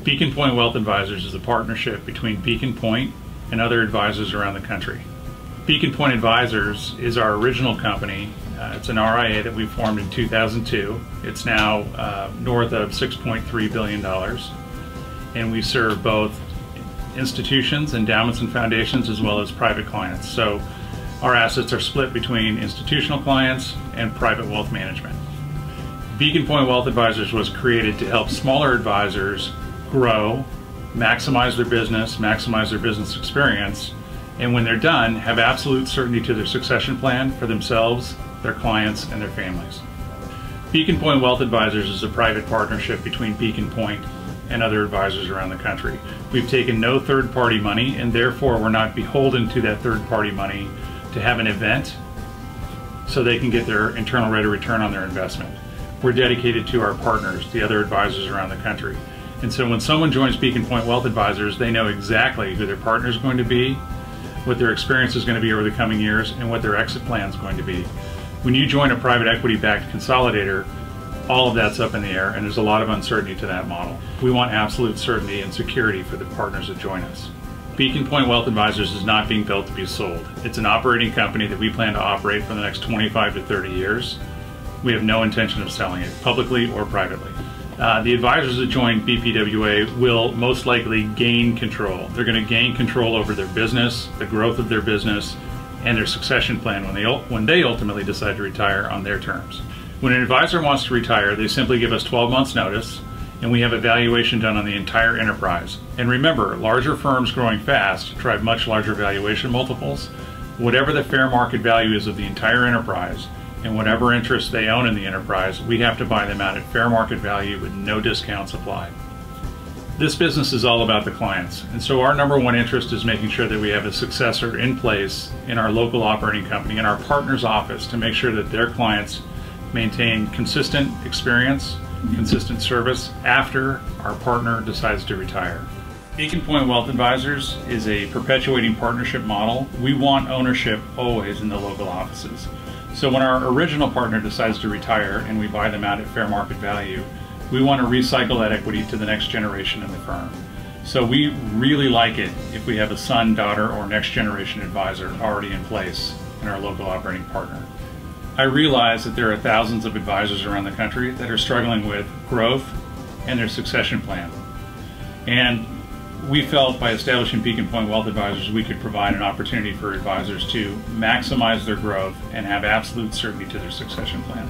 Beacon Pointe Wealth Advisors is a partnership between Beacon Pointe and other advisors around the country. Beacon Pointe Advisors is our original company. It's an RIA that we formed in 2002. It's now north of $6.3 billion. And we serve both institutions, endowments and foundations, as well as private clients. So our assets are split between institutional clients and private wealth management. Beacon Pointe Wealth Advisors was created to help smaller advisors grow, maximize their business experience, and when they're done, have absolute certainty to their succession plan for themselves, their clients, and their families. Beacon Pointe Wealth Advisors is a private partnership between Beacon Pointe and other advisors around the country. We've taken no third-party money, and therefore we're not beholden to that third-party money to have an event so they can get their internal rate of return on their investment. We're dedicated to our partners, the other advisors around the country. And so when someone joins Beacon Pointe Wealth Advisors, they know exactly who their partner is going to be, what their experience is going to be over the coming years, and what their exit plan is going to be. When you join a private equity-backed consolidator, all of that's up in the air, and there's a lot of uncertainty to that model. We want absolute certainty and security for the partners that join us. Beacon Pointe Wealth Advisors is not being built to be sold. It's an operating company that we plan to operate for the next 25 to 30 years. We have no intention of selling it, publicly or privately. The advisors that join BPWA will most likely gain control. They're going to gain control over their business, the growth of their business, and their succession plan when they ultimately decide to retire on their terms. When an advisor wants to retire, they simply give us 12 months notice, and we have a valuation done on the entire enterprise. And remember, larger firms growing fast drive much larger valuation multiples. Whatever the fair market value is of the entire enterprise, and whatever interest they own in the enterprise, we have to buy them out at fair market value with no discounts applied. This business is all about the clients, and so our number one interest is making sure that we have a successor in place in our local operating company, in our partner's office, to make sure that their clients maintain consistent experience, consistent service after our partner decides to retire. Beacon Pointe Wealth Advisors is a perpetuating partnership model. We want ownership always in the local offices. So when our original partner decides to retire and we buy them out at fair market value, we want to recycle that equity to the next generation in the firm. So we really like it if we have a son, daughter, or next generation advisor already in place in our local operating partner. I realize that there are thousands of advisors around the country that are struggling with growth and their succession plan. And we felt by establishing Beacon Pointe Wealth Advisors, we could provide an opportunity for advisors to maximize their growth and have absolute certainty to their succession plan.